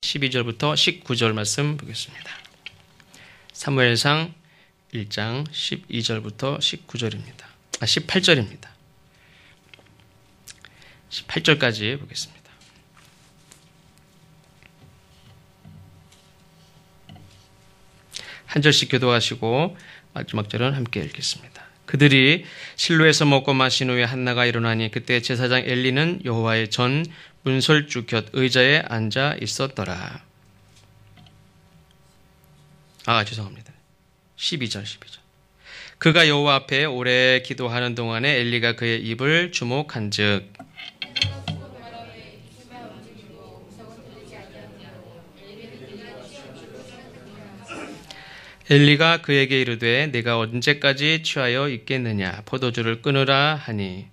12절부터 19절 말씀 보겠습니다. 사무엘상 1장 12절부터 19절입니다. 18절입니다. 18절까지 보겠습니다. 한 절씩 교도하시고 마지막 절은 함께 읽겠습니다. 그들이 실로에서 먹고 마신 후에 한나가 일어나니 그때 제사장 엘리는 여호와의 전 문설주 곁 의자에 앉아 있었더라. 죄송합니다. 12절. 그가 여호와 앞에 오래 기도하는 동안에 엘리가 그의 입을 주목한즉 엘리가 그에게 이르되 내가 언제까지 취하여 있겠느냐 포도주를 끊으라 하니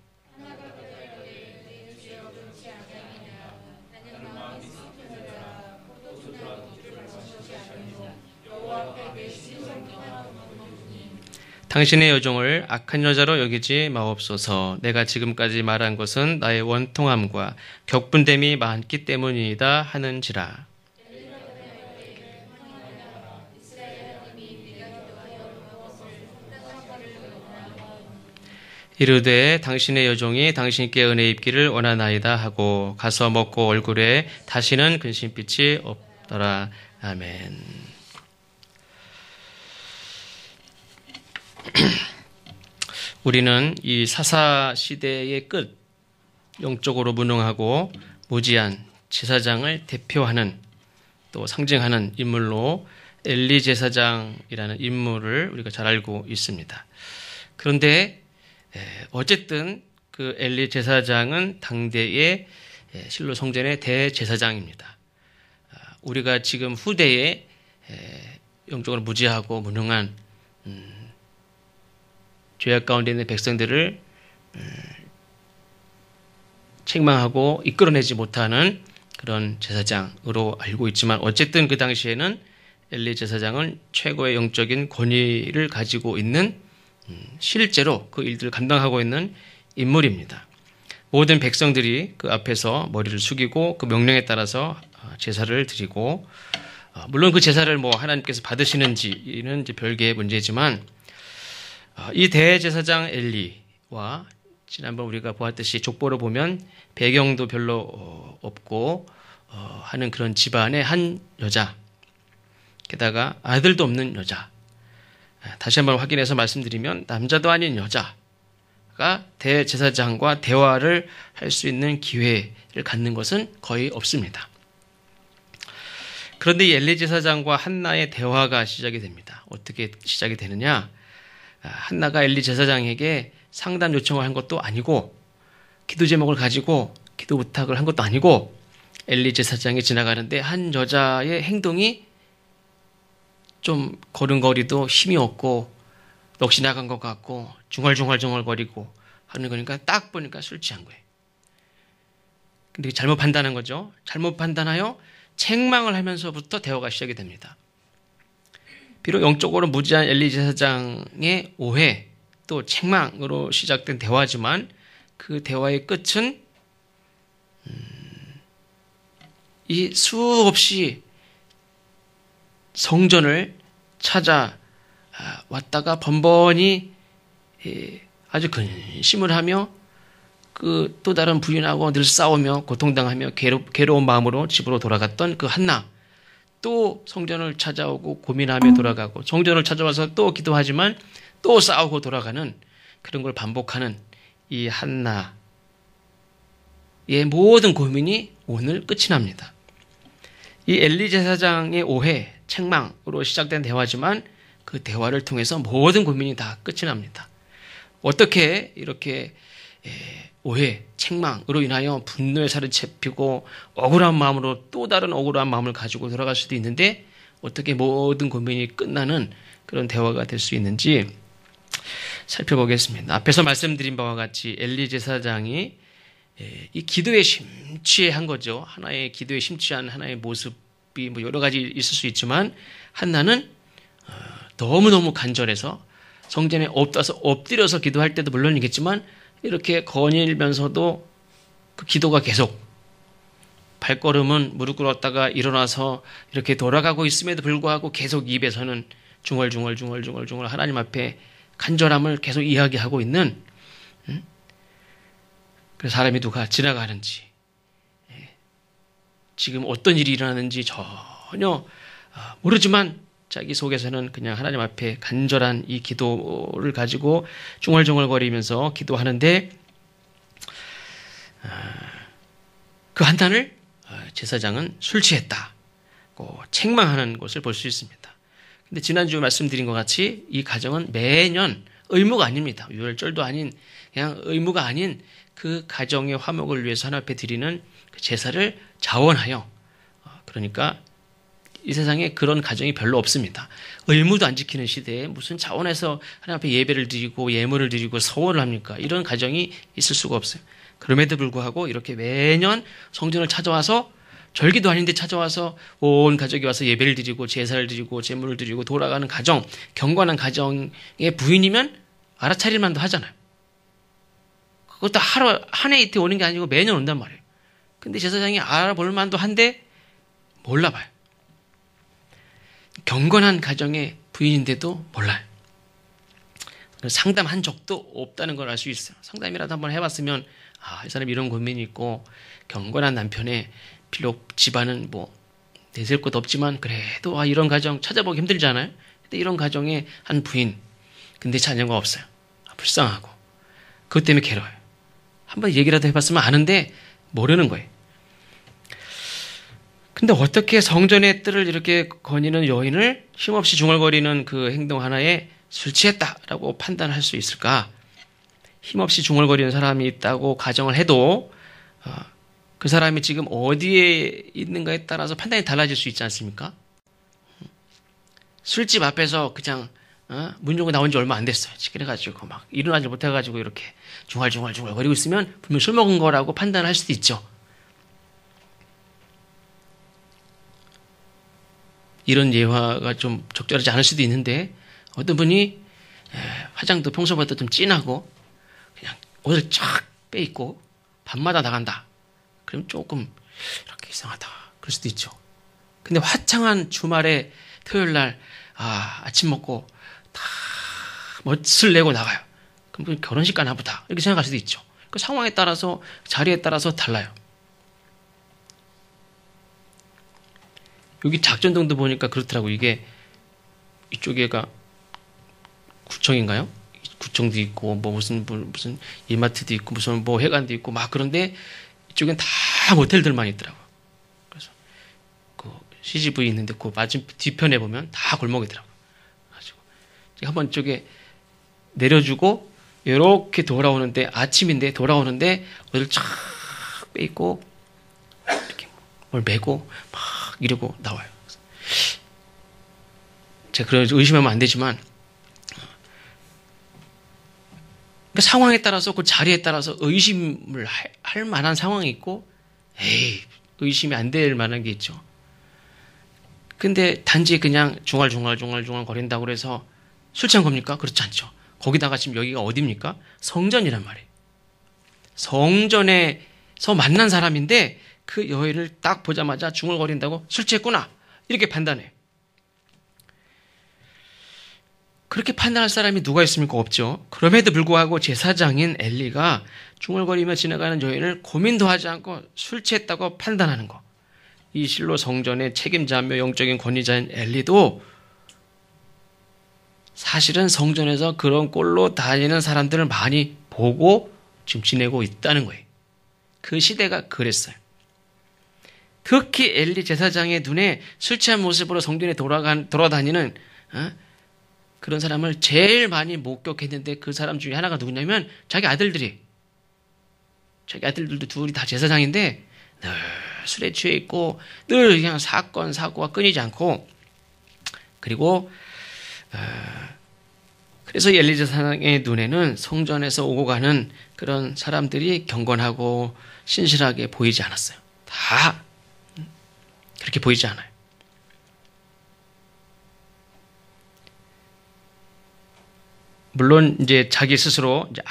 당신의 여종을 악한 여자로 여기지 마옵소서. 내가 지금까지 말한 것은 나의 원통함과 격분됨이 많기 때문이다 하는지라. 이르되 당신의 여종이 당신께 은혜 입기를 원하나이다 하고 가서 먹고 얼굴에 다시는 근심빛이 없더라. 아멘. 우리는 이 사사 시대의 끝, 영적으로 무능하고 무지한 제사장을 대표하는 또 상징하는 인물로 엘리 제사장이라는 인물을 우리가 잘 알고 있습니다. 그런데 어쨌든 그 엘리 제사장은 당대의 실로 성전의 대제사장입니다. 우리가 지금 후대에 영적으로 무지하고 무능한 죄악 가운데 있는 백성들을 책망하고 이끌어내지 못하는 그런 제사장으로 알고 있지만 어쨌든 그 당시에는 엘리 제사장은 최고의 영적인 권위를 가지고 있는 실제로 그 일들을 감당하고 있는 인물입니다. 모든 백성들이 그 앞에서 머리를 숙이고 그 명령에 따라서 제사를 드리고 물론 그 제사를 하나님께서 받으시는지는 이제 별개의 문제지만 이 대제사장 엘리와 지난번 우리가 보았듯이 족보를 보면 배경도 별로 없고 하는 그런 집안의 한 여자, 게다가 아들도 없는 여자, 다시 한번 확인해서 말씀드리면 남자도 아닌 여자가 대제사장과 대화를 할 수 있는 기회를 갖는 것은 거의 없습니다. 그런데 이 엘리 제사장과 한나의 대화가 시작이 됩니다. 어떻게 시작이 되느냐? 한나가 엘리 제사장에게 상담 요청을 한 것도 아니고 기도 제목을 가지고 기도 부탁을 한 것도 아니고 엘리 제사장이 지나가는데 한 여자의 행동이 좀 걸음걸이도 힘이 없고 넋이 나간 것 같고 중얼중얼거리고 하는 거니까 딱 보니까 술 취한 거예요. 근데 잘못 판단한 거죠. 잘못 판단하여 책망을 하면서부터 대화가 시작이 됩니다. 비록 영적으로 무지한 엘리 제사장의 오해 또 책망으로 시작된 대화지만 그 대화의 끝은 이 수없이 성전을 찾아왔다가 번번이 아주 근심을 하며 그 또 다른 부인하고 늘 싸우며 고통당하며 괴로운 마음으로 집으로 돌아갔던 그 한나, 또 성전을 찾아오고 고민하며 돌아가고 성전을 찾아와서 또 기도하지만 또 싸우고 돌아가는 그런 걸 반복하는 이 한나의 모든 고민이 오늘 끝이 납니다. 이 엘리 제사장의 오해, 책망으로 시작된 대화지만 그 대화를 통해서 모든 고민이 다 끝이 납니다. 어떻게 이렇게 오해, 책망으로 인하여 분노의 살을 채피고 억울한 마음으로 또 다른 억울한 마음을 가지고 돌아갈 수도 있는데 어떻게 모든 고민이 끝나는 그런 대화가 될 수 있는지 살펴보겠습니다. 앞에서 말씀드린 바와 같이 엘리 제사장이 이 기도에 심취한 거죠. 하나의 기도에 심취한 하나의 모습이 여러 가지 있을 수 있지만 한나는 너무너무 간절해서 성전에 엎드려서 기도할 때도 물론이겠지만 이렇게 거닐면서도 그 기도가 계속 발걸음은 무릎 꿇었다가 일어나서 이렇게 돌아가고 있음에도 불구하고 계속 입에서는 중얼중얼 하나님 앞에 간절함을 계속 이야기하고 있는, 그 사람이 누가 지나가는지, 지금 어떤 일이 일어나는지 전혀 모르지만 자기 속에서는 그냥 하나님 앞에 간절한 이 기도를 가지고 중얼중얼거리면서 기도하는데, 그 한탄을 제사장은 술 취했다고 책망하는 것을 볼 수 있습니다. 근데 지난주에 말씀드린 것 같이 이 가정은 매년 의무가 아닙니다. 유월절도 아닌 그냥 의무가 아닌 그 가정의 화목을 위해서 하나님 앞에 드리는 그 제사를 자원하여, 그러니까 이 세상에 그런 가정이 별로 없습니다. 의무도 안 지키는 시대에 무슨 자원해서 하나님 앞에 예배를 드리고 예물을 드리고 서원을 합니까? 이런 가정이 있을 수가 없어요. 그럼에도 불구하고 이렇게 매년 성전을 찾아와서, 절기도 아닌데 찾아와서 온 가족이 와서 예배를 드리고 제사를 드리고 제물을 드리고 돌아가는 가정, 경건한 가정의 부인이면 알아차릴 만도 하잖아요. 그것도 한 해 이틀 오는 게 아니고 매년 온단 말이에요. 근데 제사장이 알아볼 만도 한데 몰라봐요. 경건한 가정의 부인인데도 몰라요. 상담한 적도 없다는 걸 알 수 있어요. 상담이라도 한번 해봤으면, 이 사람이 이런 고민이 있고, 경건한 남편의 비록 집안은 내세울 것도 없지만 그래도 이런 가정 찾아보기 힘들잖아요. 근데 이런 가정의 한 부인, 근데 자녀가 없어요. 불쌍하고 그것 때문에 괴로워요. 한번 얘기라도 해봤으면 아는데 모르는 거예요. 근데 어떻게 성전의 뜰을 이렇게 거니는 여인을 힘없이 중얼거리는 그 행동 하나에 술 취했다라고 판단할 수 있을까? 힘없이 중얼거리는 사람이 있다고 가정을 해도 그 사람이 지금 어디에 있는가에 따라서 판단이 달라질 수 있지 않습니까? 술집 앞에서 그냥 문 열고 나온 지 얼마 안 됐어요. 그래가지고 막 일어나지 못해가지고 이렇게 중얼중얼거리고 있으면 분명 술 먹은 거라고 판단할 수도 있죠. 이런 예화가 좀 적절하지 않을 수도 있는데, 어떤 분이 화장도 평소보다 좀 진하고 그냥 옷을 쫙 빼입고 밤마다 나간다. 그럼 조금 이렇게 이상하다. 그럴 수도 있죠. 근데 화창한 주말에 토요일 날 아침 먹고 다 멋을 내고 나가요. 그럼 결혼식 가나 보다. 이렇게 생각할 수도 있죠. 그 상황에 따라서, 자리에 따라서 달라요. 여기 작전동도 보니까 그렇더라고. 이게 이쪽에가 구청인가요? 구청도 있고 무슨 이마트도 있고 무슨 회관도 있고 막 그런데 이쪽엔 다 모텔들만 있더라고. 그래서 그 CGV 있는데 그 맞은 뒤편에 보면 다 골목이더라고. 가지고 한번 이쪽에 내려주고 이렇게 돌아오는데, 아침인데 돌아오는데 어디를 쫙 빼입고 이렇게 뭘 메고 막 이러고 나와요. 제가 그런 의심하면 안 되지만, 그러니까 상황에 따라서 그 자리에 따라서 의심을 할 만한 상황이 있고, 의심이 안 될 만한 게 있죠. 근데 단지 그냥 중얼중얼 거린다고 해서 술 취한 겁니까? 그렇지 않죠. 거기다가 지금 여기가 어디입니까? 성전이란 말이에요. 성전에서 만난 사람인데 그 여인을 딱 보자마자 중얼거린다고 술 취했구나, 이렇게 판단해요. 그렇게 판단할 사람이 누가 있습니까? 없죠. 그럼에도 불구하고 제사장인 엘리가 중얼거리며 지나가는 여인을 고민도 하지 않고 술 취했다고 판단하는 거. 이 실로 성전의 책임자며 영적인 권위자인 엘리도 사실은 성전에서 그런 꼴로 다니는 사람들을 많이 보고 지금 지내고 있다는 거예요. 그 시대가 그랬어요. 특히 엘리 제사장의 눈에 술 취한 모습으로 성전에 돌아다니는 그런 사람을 제일 많이 목격했는데, 그 사람 중에 하나가 누구냐면 자기 아들들도 둘이 다 제사장인데 늘 술에 취해 있고 늘 그냥 사고가 끊이지 않고, 그리고 그래서 엘리 제사장의 눈에는 성전에서 오고 가는 그런 사람들이 경건하고 신실하게 보이지 않았어요. 다 그렇게 보이지 않아요. 물론 이제 자기 스스로 이제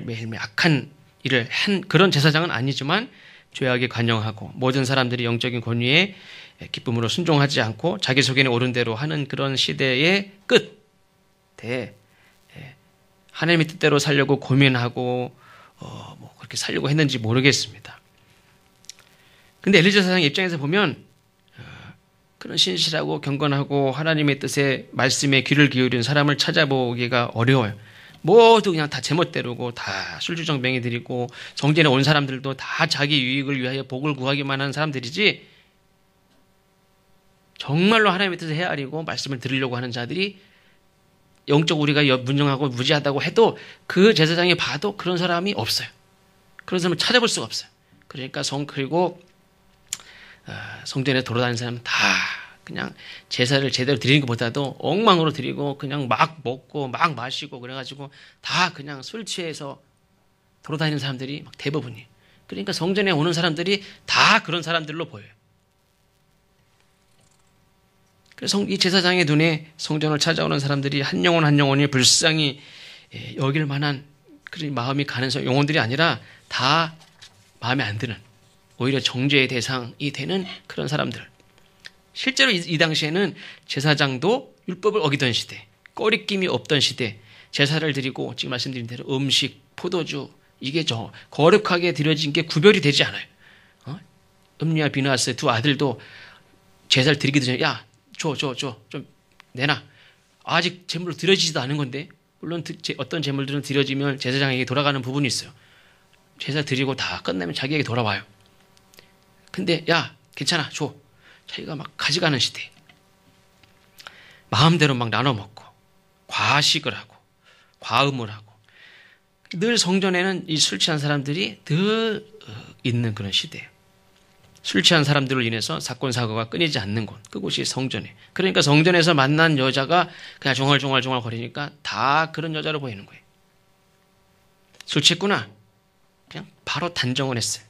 매일매일 악한 일을 한 그런 제사장은 아니지만, 죄악에 관영하고 모든 사람들이 영적인 권위에 기쁨으로 순종하지 않고 자기 속에는 옳은 대로 하는 그런 시대의 끝에 하나님의 뜻대로 살려고 고민하고 뭐 그렇게 살려고 했는지 모르겠습니다. 근데 엘리 제사장 입장에서 보면 그런 신실하고 경건하고 하나님의 뜻에 말씀에 귀를 기울인 사람을 찾아보기가 어려워요. 모두 그냥 다 제멋대로고 다 술주정뱅이 들이고 성전에 온 사람들도 다 자기 유익을 위하여 복을 구하기만 하는 사람들이지 정말로 하나님의 뜻을 헤아리고 말씀을 들으려고 하는 자들이 영적 우리가 문정하고 무지하다고 해도 그 제사장이 봐도 그런 사람이 없어요. 그런 사람을 찾아볼 수가 없어요. 그러니까 그리고 성전에 돌아다니는 사람은 다 그냥 제사를 제대로 드리는 것보다도 엉망으로 드리고 그냥 막 먹고 막 마시고 그래가지고 다 그냥 술 취해서 돌아다니는 사람들이 막 대부분이에요. 그러니까 성전에 오는 사람들이 다 그런 사람들로 보여요. 그래서 이 제사장의 눈에 성전을 찾아오는 사람들이 한 영혼 한 영혼이 불쌍히 여길 만한 그런 마음이 가는 영혼들이 아니라 다 마음에 안 드는 오히려 정죄의 대상이 되는 그런 사람들. 실제로 이 당시에는 제사장도 율법을 어기던 시대, 꺼리낌이 없던 시대, 제사를 드리고 지금 말씀드린 대로 음식, 포도주 이게 거룩하게 드려진 게 구별이 되지 않아요. 음리와 비느하스의 두 아들도 제사를 드리기도 전에 야 좀 내놔. 아직 제물로 드려지지도 않은 건데 물론 어떤 제물들은 드려지면 제사장에게 돌아가는 부분이 있어요. 제사 드리고 다 끝나면 자기에게 돌아와요. 근데 야 괜찮아 줘. 자기가 막 가져가는 시대. 마음대로 막 나눠 먹고 과식을 하고 과음을 하고 늘 성전에는 이 술 취한 사람들이 늘 있는 그런 시대예요. 술 취한 사람들로 인해서 사건 사고가 끊이지 않는 곳, 그곳이 성전이에요. 그러니까 성전에서 만난 여자가 그냥 종알종알 거리니까 다 그런 여자로 보이는 거예요. 술 취했구나. 그냥 바로 단정을 했어요.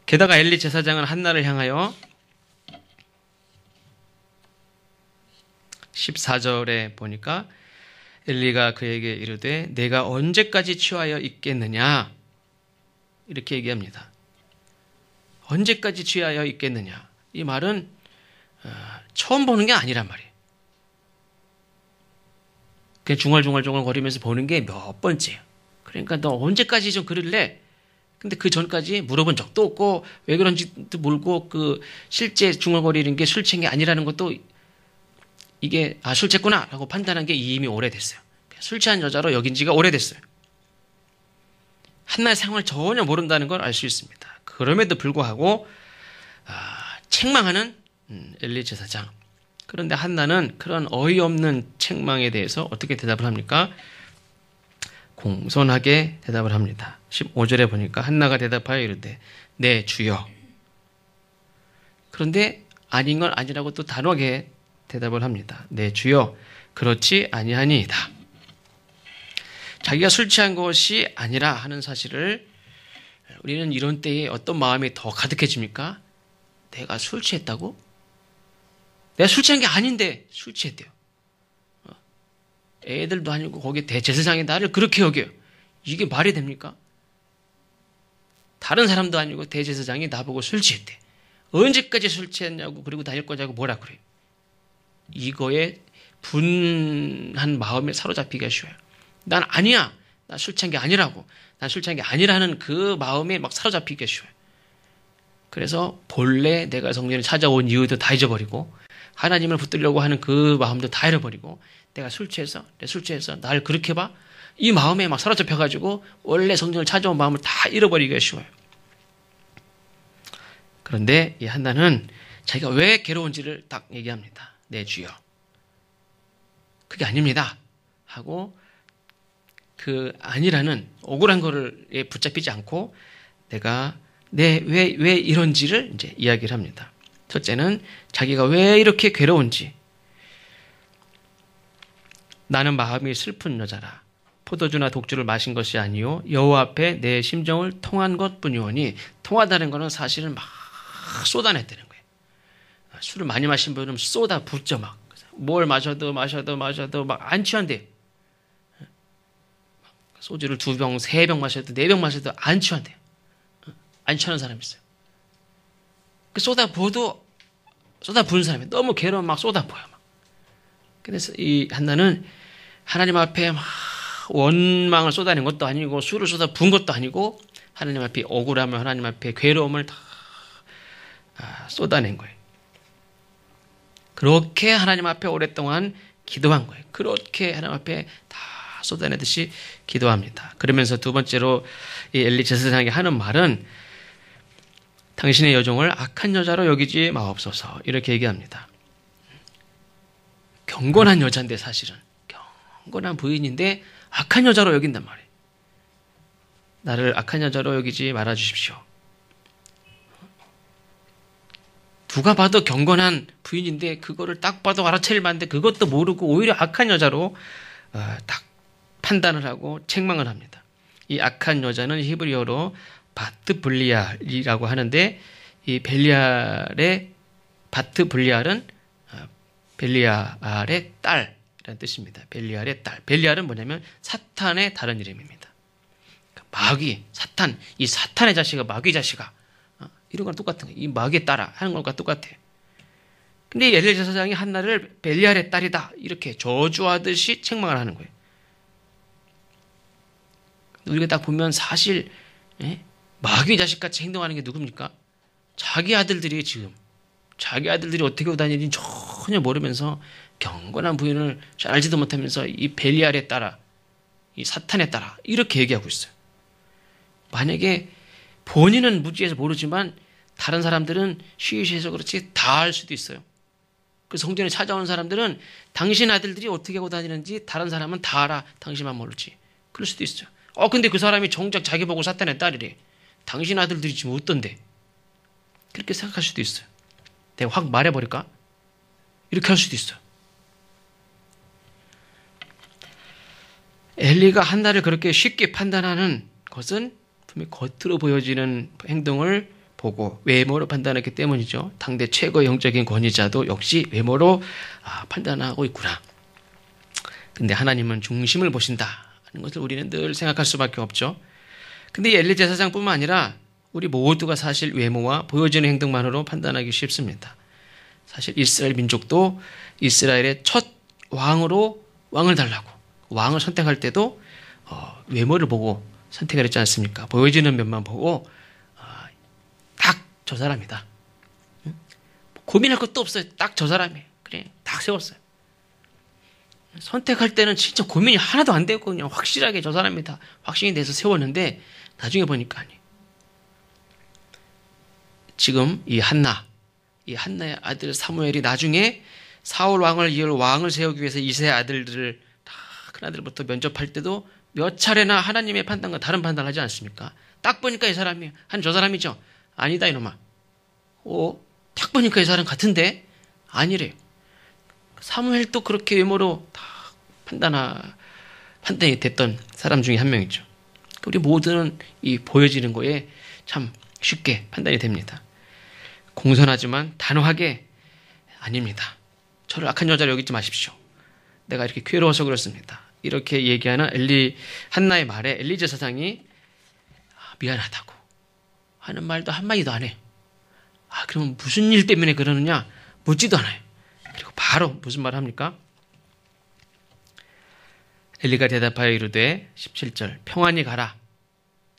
게다가 엘리 제사장은 한나를 향하여 14절에 보니까 엘리가 그에게 이르되 내가 언제까지 취하여 있겠느냐 이렇게 얘기합니다. 언제까지 취하여 있겠느냐. 이 말은 처음 보는 게 아니란 말이에요. 그냥 중얼중얼 거리면서 보는 게 몇 번째예요. 그러니까 너 언제까지 좀 그럴래? 근데 그 전까지 물어본 적도 없고 왜 그런지도 모르고 그 실제 중얼거리는 게 술 취한 게 아니라는 것도 이게 술 취했구나 라고 판단한 게 이미 오래됐어요. 술 취한 여자로 여긴 지가 오래됐어요. 한나의 상황을 전혀 모른다는 걸 알 수 있습니다. 그럼에도 불구하고 책망하는 엘리 제사장. 그런데 한나는 그런 어이없는 책망에 대해서 어떻게 대답을 합니까? 공손하게 대답을 합니다. 15절에 보니까 한나가 대답하여 이르되 네 주여. 그런데 아닌 건 아니라고 또 단호하게 대답을 합니다. 네 주여 그렇지 아니하니이다. 자기가 술 취한 것이 아니라 하는 사실을 우리는 이런 때에 어떤 마음이 더 가득해집니까? 내가 술 취했다고? 내가 술 취한 게 아닌데 술 취했대요. 애들도 아니고 거기 대제사장이 나를 그렇게 여겨요. 이게 말이 됩니까? 다른 사람도 아니고 대제사장이 나보고 술 취했대. 언제까지 술 취했냐고 그리고 다닐 거냐고 뭐라 그래요. 이거에 분한 마음에 사로잡히기가 쉬워요. 난 아니야. 나 술 취한 게 아니라고. 난 술 취한 게 아니라는 그 마음에 막 사로잡히기가 쉬워요. 그래서 본래 내가 성전에 찾아온 이유도 다 잊어버리고 하나님을 붙들려고 하는 그 마음도 다 잃어버리고 내가 술 취해서 나를 그렇게 봐? 이 마음에 막 사로잡혀가지고 원래 성전을 찾아온 마음을 다 잃어버리기가 쉬워요. 그런데 이 한나는 자기가 왜 괴로운지를 딱 얘기합니다. 네 주여. 그게 아닙니다. 하고 그 아니라는 억울한 거를 붙잡히지 않고 내가 왜 이런지를 이제 이야기를 합니다. 첫째는 자기가 왜 이렇게 괴로운지. 나는 마음이 슬픈 여자라. 포도주나 독주를 마신 것이 아니요 여호와 앞에 내 심정을 통한 것뿐이오니 통하다는 것은 사실은 막 쏟아냈다는 거예요. 술을 많이 마신 분은 쏟아 붓죠 막. 뭘 마셔도 막 안 취한대. 소주를 2병, 3병 마셔도 4병 마셔도 안 취한대요. 안 취하는 사람이 있어요. 그 쏟아부은 사람이 너무 괴로워 막 쏟아부어요. 막. 그래서 이 한나는 하나님 앞에 막 원망을 쏟아낸 것도 아니고 술을 쏟아부은 것도 아니고 하나님 앞에 억울함을 하나님 앞에 괴로움을 다 쏟아낸 거예요. 그렇게 하나님 앞에 오랫동안 기도한 거예요. 그렇게 하나님 앞에 다 쏟아내듯이 기도합니다. 그러면서 두 번째로 이 엘리 제사장이 하는 말은 당신의 여종을 악한 여자로 여기지 마옵소서 이렇게 얘기합니다. 경건한 여자인데 사실은 경건한 부인인데 악한 여자로 여긴단 말이에요. 나를 악한 여자로 여기지 말아주십시오. 누가 봐도 경건한 부인인데 그거를 딱 봐도 알아차릴 만한데 그것도 모르고 오히려 악한 여자로 딱 판단을 하고 책망을 합니다. 이 악한 여자는 히브리어로 바트 블리알이라고 하는데 이 벨리알의 바트 블리알은 벨리알의 딸이라는 뜻입니다. 벨리알의 딸. 벨리알은 뭐냐면 사탄의 다른 이름입니다. 마귀, 사탄, 이 사탄의 자식아, 마귀 자식아. 이런 거랑 똑같은 거예요. 이 마귀의 딸아 하는 것과 똑같아. 근데 엘리 제사장이 한나를 벨리알의 딸이다 이렇게 저주하듯이 책망을 하는 거예요. 우리가 딱 보면 사실 마귀 자식같이 행동하는 게 누굽니까? 자기 아들들이 어떻게 하고 다니는지 전혀 모르면서 경건한 부인을 잘 알지도 못하면서 이 벨리알의 딸아, 이 사탄의 딸아 이렇게 얘기하고 있어요. 만약에 본인은 무지해서 모르지만 다른 사람들은 쉬쉬해서 그렇지 다 알 수도 있어요. 그 성전에 찾아오는 사람들은 당신 아들들이 어떻게 하고 다니는지 다른 사람은 다 알아. 당신만 모르지. 그럴 수도 있어요. 근데 그 사람이 정작 자기 보고 사탄의 딸이래. 당신 아들들이 지금 어떤데? 그렇게 생각할 수도 있어요. 내가 확 말해버릴까? 이렇게 할 수도 있어요. 엘리가 한나를 그렇게 쉽게 판단하는 것은 분명히 겉으로 보여지는 행동을 보고 외모로 판단했기 때문이죠. 당대 최고의 영적인 권위자도 역시 외모로 판단하고 있구나. 근데 하나님은 중심을 보신다 하는 것을 우리는 늘 생각할 수밖에 없죠. 근데 이 엘리 제사장뿐만 아니라 우리 모두가 사실 외모와 보여지는 행동만으로 판단하기 쉽습니다. 사실 이스라엘 민족도 이스라엘의 첫 왕을 달라고 왕을 선택할 때도 외모를 보고 선택을 했지 않습니까? 보여지는 면만 보고 딱 저 사람이다. 고민할 것도 없어요. 딱 저 사람이에요. 그래, 딱 세웠어요. 선택할 때는 진짜 고민이 하나도 안 되고 그냥 확실하게 저 사람이다. 확신이 돼서 세웠는데 나중에 보니까 아니에요. 지금 이 한나의 아들 사무엘이 나중에 사울 왕을 이을 왕을 세우기 위해서 이세 아들들을 다 큰 아들부터 면접할 때도 몇 차례나 하나님의 판단과 다른 판단을 하지 않습니까? 딱 보니까 이 사람이 저 사람이죠. 아니다 이놈아. 딱 보니까 이 사람 같은데 아니래요. 사무엘도 그렇게 외모로 다 판단이 됐던 사람 중에 한 명이죠. 우리 모두는 이 보여지는 거에 참 쉽게 판단이 됩니다. 공손하지만 단호하게 아닙니다. 저를 악한 여자로 여기지 마십시오. 내가 이렇게 괴로워서 그렇습니다. 이렇게 얘기하는 한나의 말에 엘리 제사장이 미안하다고 하는 말도 한마디도 안 해요. 그러면 무슨 일 때문에 그러느냐 묻지도 않아요. 그리고 바로 무슨 말을 합니까? 엘리가 대답하여 이르되 17절 평안히 가라.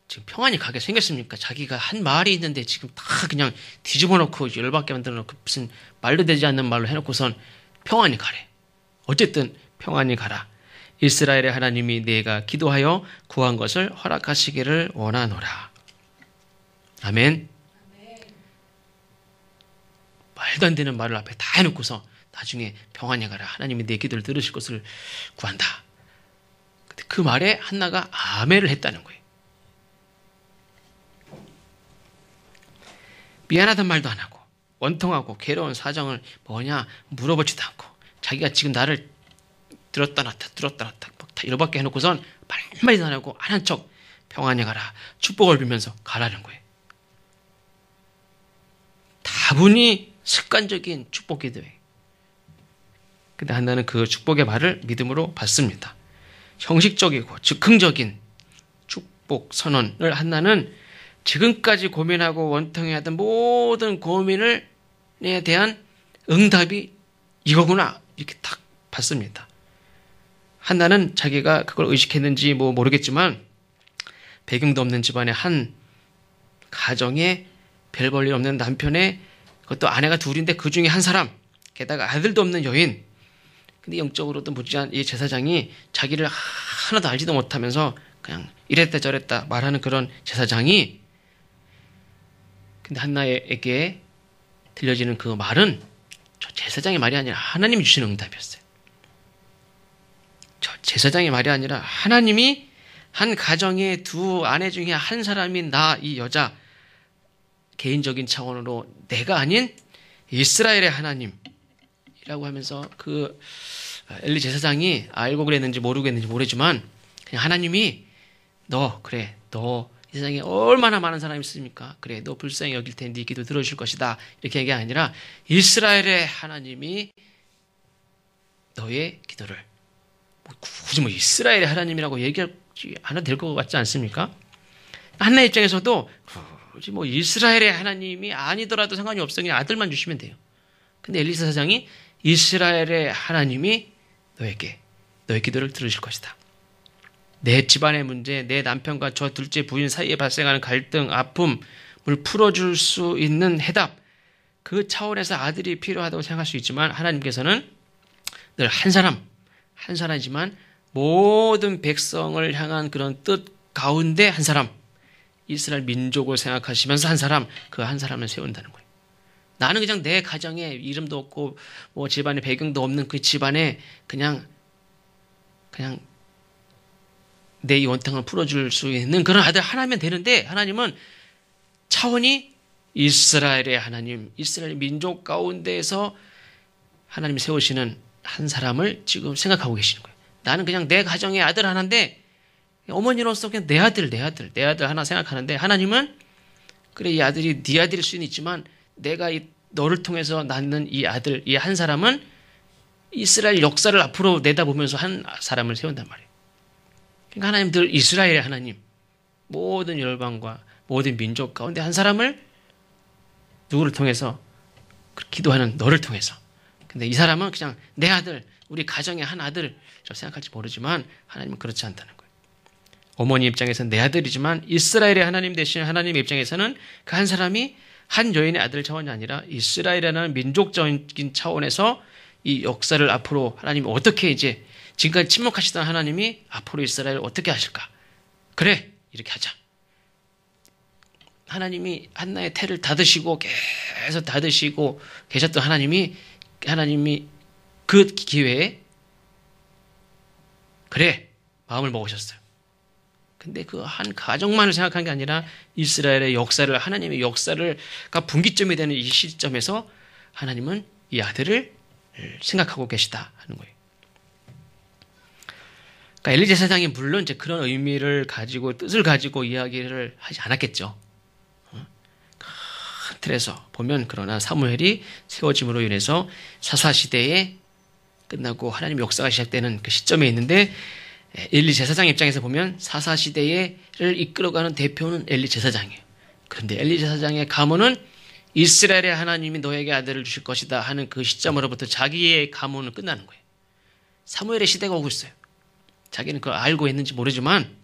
지금 평안히 가게 생겼습니까? 자기가 한 말이 있는데 지금 다 그냥 뒤집어 놓고 열받게 만들어 놓고 무슨 말도 되지 않는 말로 해놓고선 평안히 가래. 어쨌든 평안히 가라. 이스라엘의 하나님이 내가 기도하여 구한 것을 허락하시기를 원하노라. 아멘. 말도 안 되는 말을 앞에 다 해놓고서 나중에 평안히 가라. 하나님이 내 기도를 들으실 것을 구한다. 근데 그 말에 한나가 아멘을 했다는 거예요. 미안하단 말도 안 하고 원통하고 괴로운 사정을 뭐냐 물어보지도 않고 자기가 지금 나를 들었다 놨다 막 다 이러밖에 해놓고선 말 한마디도 안 하고 안 한 척 평안히 가라 축복을 빌면서 가라는 거예요. 다분히 습관적인 축복 기도예요. 근데 한나는 그 축복의 말을 믿음으로 받습니다. 형식적이고 즉흥적인 축복 선언을 한나는 지금까지 고민하고 원통해하던 모든 고민에 대한 응답이 이거구나 이렇게 딱 봤습니다. 한나는 자기가 그걸 의식했는지 모르겠지만 배경도 없는 집안의 한 가정에 별 볼 일 없는 남편의 그것도 아내가 둘인데 그 중에 한 사람 게다가 아들도 없는 여인 근데 영적으로도 무지한 이 제사장이 자기를 하나도 알지도 못하면서 그냥 이랬다 저랬다 말하는 그런 제사장이 근데 한나에게 들려지는 그 말은 저 제사장의 말이 아니라 하나님이 주시는 응답이었어요. 저 제사장의 말이 아니라 하나님이 한 가정의 두 아내 중에 한 사람인 나 이 여자 개인적인 차원으로 내가 아닌 이스라엘의 하나님이라고 하면서 그 엘리 제사장이 알고 그랬는지 모르겠는지 모르지만 그냥 하나님이 너 이 세상에 얼마나 많은 사람이 있습니까? 그래 너 불쌍히 여길 테니 네 기도 들어줄 것이다 이렇게 얘기가 아니라 이스라엘의 하나님이 너의 기도를 굳이 이스라엘의 하나님이라고 얘기하지 않아도 될 것 같지 않습니까? 한나 입장에서도 굳이 이스라엘의 하나님이 아니더라도 상관이 없어 그냥 아들만 주시면 돼요. 근데 엘리 제사장이 이스라엘의 하나님이 너의 기도를 들으실 것이다. 내 집안의 문제, 내 남편과 저 둘째 부인 사이에 발생하는 갈등, 아픔을 풀어줄 수 있는 해답, 그 차원에서 아들이 필요하다고 생각할 수 있지만 하나님께서는 늘 한 사람이지만 모든 백성을 향한 그런 뜻 가운데 한 사람, 이스라엘 민족을 생각하시면서 한 사람, 그 한 사람을 세운다는 거예요. 나는 그냥 내 가정에 이름도 없고 집안에 배경도 없는 그 집안에 그냥 내 이 원탕을 풀어줄 수 있는 그런 아들 하나면 되는데 하나님은 차원이 이스라엘의 하나님, 이스라엘 민족 가운데에서 하나님이 세우시는 한 사람을 지금 생각하고 계시는 거예요. 나는 그냥 내 가정의 아들 하나인데 어머니로서 그냥 내 아들 하나 생각하는데 하나님은 그래 이 아들이 네 아들일 수는 있지만 내가 너를 통해서 낳는 이 아들, 이 한 사람은 이스라엘 역사를 앞으로 내다보면서 한 사람을 세운단 말이에요. 그러니까 하나님 늘 이스라엘의 하나님, 모든 열방과 모든 민족 가운데 한 사람을 누구를 통해서 기도하는 너를 통해서. 근데 이 사람은 그냥 내 아들, 우리 가정의 한 아들이라고 생각할지 모르지만 하나님은 그렇지 않다는 거예요. 어머니 입장에서는 내 아들이지만 이스라엘의 하나님 대신 하나님의 입장에서는 그 한 사람이 한 여인의 아들 차원이 아니라 이스라엘이라는 민족적인 차원에서 이 역사를 앞으로 하나님이 어떻게 이제 지금까지 침묵하시던 하나님이 앞으로 이스라엘을 어떻게 하실까? 그래, 이렇게 하자. 하나님이 한나의 태를 닫으시고 계속 닫으시고 계셨던 하나님이 그 기회에 그래, 마음을 먹으셨어요. 근데 그 한 가정만을 생각한 게 아니라 이스라엘의 역사를 하나님의 역사가 분기점이 되는 이 시점에서 하나님은 이 아들을 생각하고 계시다 하는 거예요. 그러니까 엘리 제사장이 물론 이제 그런 의미를 가지고 뜻을 가지고 이야기를 하지 않았겠죠. 큰 틀에서 보면 그러나 사무엘이 세워짐으로 인해서 사사 시대에 끝나고 하나님의 역사가 시작되는 그 시점에 있는데 엘리 제사장 입장에서 보면 사사 시대를 이끌어가는 대표는 엘리 제사장이에요. 그런데 엘리 제사장의 가문은 이스라엘의 하나님이 너에게 아들을 주실 것이다 하는 그 시점으로부터 자기의 가문은 끝나는 거예요. 사무엘의 시대가 오고 있어요. 자기는 그걸 알고 있는지 모르지만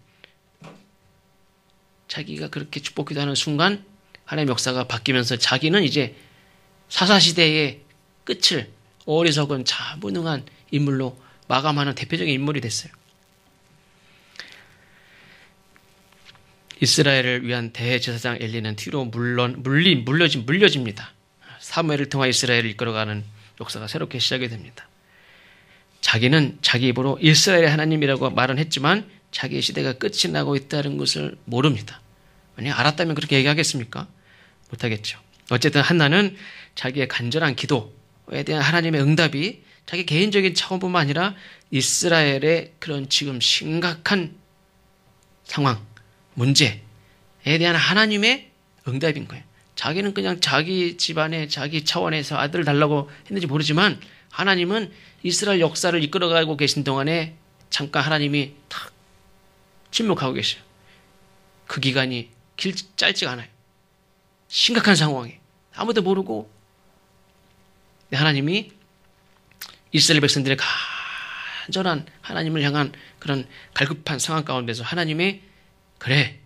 자기가 그렇게 축복 기도하는 순간 하나님의 역사가 바뀌면서 자기는 이제 사사 시대의 끝을 어리석은 자무능한 인물로 마감하는 대표적인 인물이 됐어요. 이스라엘을 위한 대제사장 엘리는 뒤로 물려집니다. 사무엘을 통해 이스라엘을 이끌어가는 역사가 새롭게 시작이 됩니다. 자기는 자기 입으로 이스라엘의 하나님이라고 말은 했지만 자기의 시대가 끝이 나고 있다는 것을 모릅니다. 만약 알았다면 그렇게 얘기하겠습니까? 못하겠죠. 어쨌든 한나는 자기의 간절한 기도에 대한 하나님의 응답이 자기 개인적인 차원뿐만 아니라 이스라엘의 그런 지금 심각한 상황, 문제에 대한 하나님의 응답인 거예요. 자기는 그냥 자기 집안에 자기 차원에서 아들을 달라고 했는지 모르지만 하나님은 이스라엘 역사를 이끌어가고 계신 동안에 잠깐 하나님이 탁 침묵하고 계셔요. 그 기간이 길 짧지가 않아요. 심각한 상황에 아무도 모르고 하나님이 이스라엘 백성들의 간절한 하나님을 향한 그런 갈급한 상황 가운데서 하나님의 그래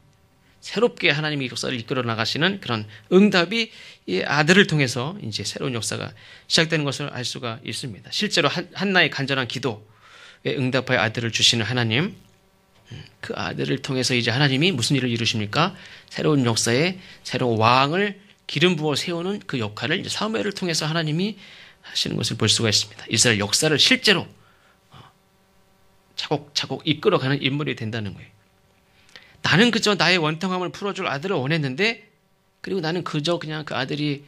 새롭게 하나님이 역사를 이끌어 나가시는 그런 응답이 이 아들을 통해서 이제 새로운 역사가 시작되는 것을 알 수가 있습니다. 실제로 한나의 간절한 기도에 응답하여 아들을 주시는 하나님, 그 아들을 통해서 이제 하나님이 무슨 일을 이루십니까? 새로운 역사에 새로운 왕을 기름 부어 세우는 그 역할을 이제 사무엘을 통해서 하나님이 하시는 것을 볼 수가 있습니다. 이스라엘 역사를 실제로 차곡차곡 이끌어가는 인물이 된다는 거예요. 나는 그저 나의 원통함을 풀어줄 아들을 원했는데, 그리고 나는 그저 그냥 그 아들이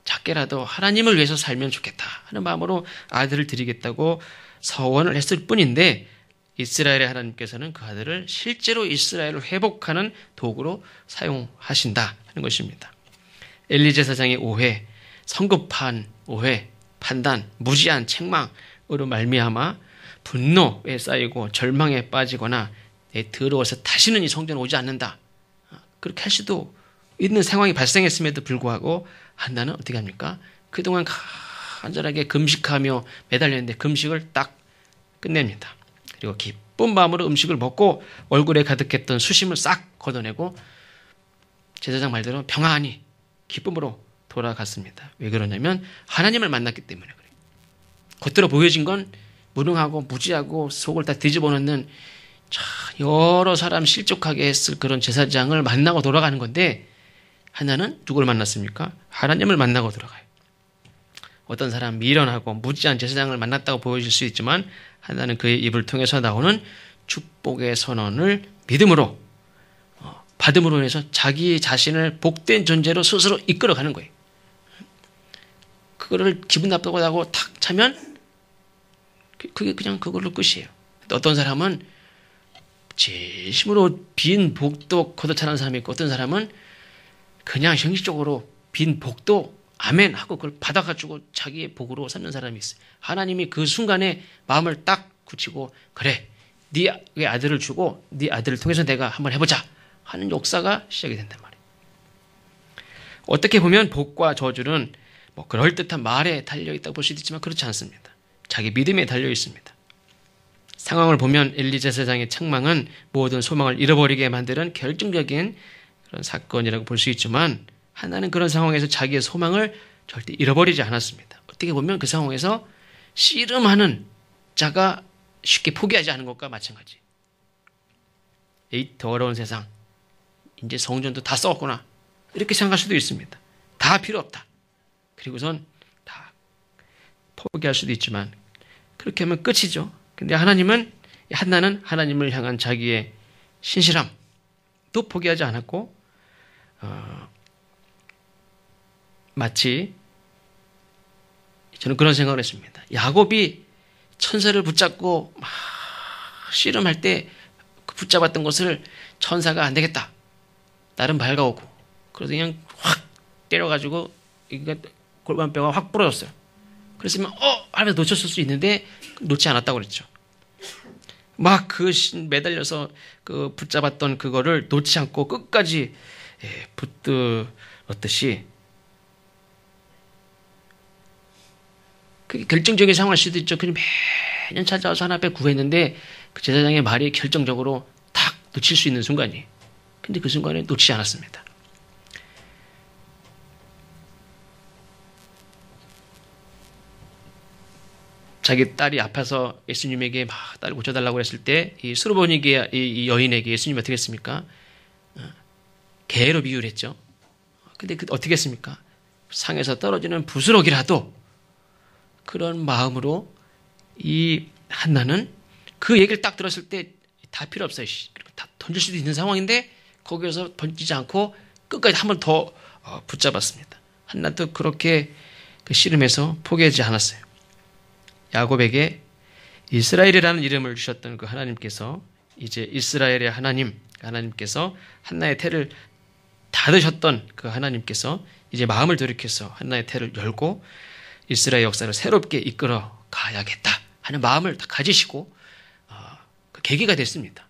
작게라도 하나님을 위해서 살면 좋겠다 하는 마음으로 아들을 드리겠다고 서원을 했을 뿐인데, 이스라엘의 하나님께서는 그 아들을 실제로 이스라엘을 회복하는 도구로 사용하신다 하는 것입니다. 엘리 제사장의 오해, 성급한 오해, 판단, 무지한 책망으로 말미암아 분노에 쌓이고 절망에 빠지거나 더러워서 다시는 이 성전에 오지 않는다, 그렇게 할 수도 있는 상황이 발생했음에도 불구하고 한나는 어떻게 합니까? 그동안 간절하게 금식하며 매달렸는데 금식을 딱 끝냅니다. 그리고 기쁜 마음으로 음식을 먹고 얼굴에 가득했던 수심을 싹 걷어내고 제사장 말대로 평안히 기쁨으로 돌아갔습니다. 왜 그러냐면 하나님을 만났기 때문에 그래요. 겉으로 보여진 건 무능하고 무지하고 속을 다 뒤집어 놓는 여러 사람 실족하게 했을 그런 제사장을 만나고 돌아가는 건데, 하나는 누구를 만났습니까? 하나님을 만나고 돌아가요. 어떤 사람 미련하고 무지한 제사장을 만났다고 보여질 수 있지만, 하나는 그의 입을 통해서 나오는 축복의 선언을 믿음으로 받음으로 인해서 자기 자신을 복된 존재로 스스로 이끌어가는 거예요. 그거를 기분 나쁘다고 하고 탁 차면 그게 그냥 그걸로 끝이에요. 어떤 사람은 진심으로 빈 복도 걷어차는 사람이 있고, 어떤 사람은 그냥 형식적으로 빈 복도 아멘 하고 그걸 받아가지고 자기의 복으로 삼는 사람이 있어요. 하나님이 그 순간에 마음을 딱 굳히고, 그래 네 아들을 주고 네 아들을 통해서 내가 한번 해보자 하는 역사가 시작이 된단 말이에요. 어떻게 보면 복과 저주는 뭐 그럴듯한 말에 달려있다고 볼 수도 있지만 그렇지 않습니다. 자기 믿음에 달려 있습니다. 상황을 보면 엘리 제사장의 책망은 모든 소망을 잃어버리게 만드는 결정적인 그런 사건이라고 볼 수 있지만, 하나는 그런 상황에서 자기의 소망을 절대 잃어버리지 않았습니다. 어떻게 보면 그 상황에서 씨름하는 자가 쉽게 포기하지 않은 것과 마찬가지. 이 더러운 세상, 이제 성전도 다 썩었구나 이렇게 생각할 수도 있습니다. 다 필요 없다. 그리고선 다 포기할 수도 있지만, 그렇게 하면 끝이죠. 근데 하나님은, 한나는 하나님을 향한 자기의 신실함도 포기하지 않았고, 마치 저는 그런 생각을 했습니다. 야곱이 천사를 붙잡고 막 씨름할 때 그 붙잡았던 것을 천사가 안 되겠다, 나름 밝아오고, 그래서 그냥 확 때려가지고 골반뼈가 확 부러졌어요. 그랬으면 하면서 놓쳤을 수 있는데 놓지 않았다고 그랬죠. 막 그 매달려서 그 붙잡았던 그거를 놓지 않고 끝까지 붙들었듯이, 그게 결정적인 상황일 수도 있죠. 그냥 매년 찾아와서 하나 앞에 구했는데 그 제사장의 말이 결정적으로 탁 놓칠 수 있는 순간이에요. 근데 그 순간에 놓치지 않았습니다. 자기 딸이 아파서 예수님에게 막 딸을 고쳐달라고 했을 때, 이 수르보니게 이 여인에게 예수님이 어떻게 했습니까? 개로 비유를 했죠. 근데 어떻게 했습니까? 상에서 떨어지는 부스러기라도 그런 마음으로 이 한나는 그 얘기를 딱 들었을 때 다 필요 없어요. 다 던질 수도 있는 상황인데 거기에서 던지지 않고 끝까지 한 번 더 붙잡았습니다. 한나도 그렇게 그 씨름해서 포기하지 않았어요. 야곱에게 이스라엘이라는 이름을 주셨던 그 하나님께서, 이제 이스라엘의 하나님께서 한나의 태를 닫으셨던 그 하나님께서 이제 마음을 돌이켜서 한나의 태를 열고 이스라엘 역사를 새롭게 이끌어 가야겠다 하는 마음을 다 가지시고 그 계기가 됐습니다.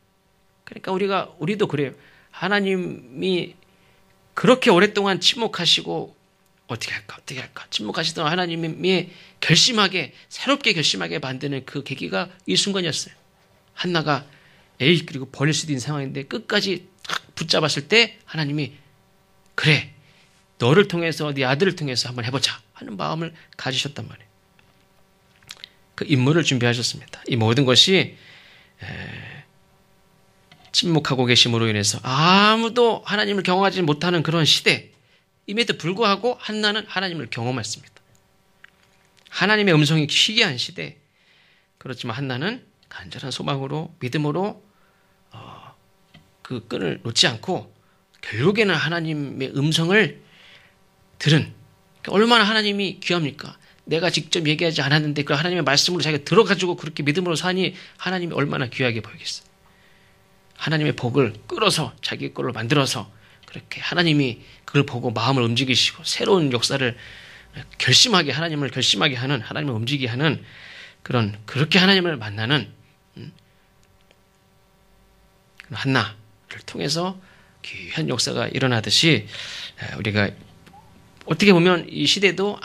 그러니까 우리도 그래요. 하나님이 그렇게 오랫동안 침묵하시고 어떻게 할까 침묵하시던 하나님이 새롭게 결심하게 만드는 그 계기가 이 순간이었어요. 한나가 그리고 버릴 수도 있는 상황인데 끝까지 딱 붙잡았을 때 하나님이 그래, 너를 통해서 네 아들을 통해서 한번 해보자 하는 마음을 가지셨단 말이에요. 그 임무를 준비하셨습니다. 이 모든 것이 침묵하고 계심으로 인해서 아무도 하나님을 경험하지 못하는 그런 시대임에도 불구하고 한나는 하나님을 경험했습니다. 하나님의 음성이 희귀한 시대. 그렇지만 한나는 간절한 소망으로 믿음으로 그 끈을 놓지 않고 결국에는 하나님의 음성을 들은, 얼마나 하나님이 귀합니까? 내가 직접 얘기하지 않았는데 그 하나님의 말씀으로 자기가 들어가지고 그렇게 믿음으로 사니 하나님이 얼마나 귀하게 보이겠어요. 하나님의 복을 끌어서 자기 걸로 만들어서 그렇게 하나님이 그걸 보고 마음을 움직이시고 새로운 역사를 하나님을 결심하게 하는, 하나님을 움직이게 하는 그렇게 하나님을 만나는 한나를 통해서 귀한 역사가 일어나듯이 우리가 어떻게 보면 이 시대도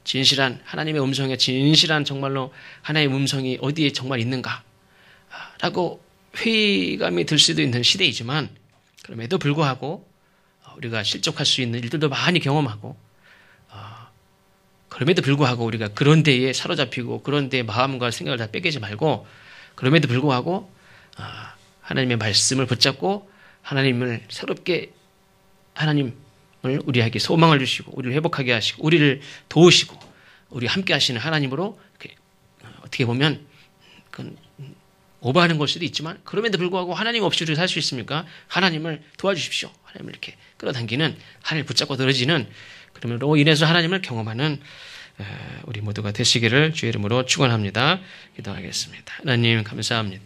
진실한 하나님의 음성에 진실한 정말로 하나님의 음성이 어디에 정말 있는가 라고 회의감이 들 수도 있는 시대이지만 그럼에도 불구하고 우리가 실족할 수 있는 일들도 많이 경험하고 그럼에도 불구하고 우리가 그런 데에 사로잡히고 그런 데에 마음과 생각을 다 뺏기지 말고 그럼에도 불구하고 하나님의 말씀을 붙잡고 하나님을 새롭게 하나님을 우리에게 소망을 주시고 우리를 회복하게 하시고 우리를 도우시고 우리 함께 하시는 하나님으로 어떻게 보면 오버하는 걸 수도 있지만 그럼에도 불구하고 하나님 없이 우리가 살 수 있습니까? 하나님을 도와주십시오. 하나님을 이렇게 끌어당기는, 하나님을 붙잡고 늘어지는, 그러므로 인해서 하나님을 경험하는 우리 모두가 되시기를 주의 이름으로 축원합니다. 기도하겠습니다. 하나님 감사합니다.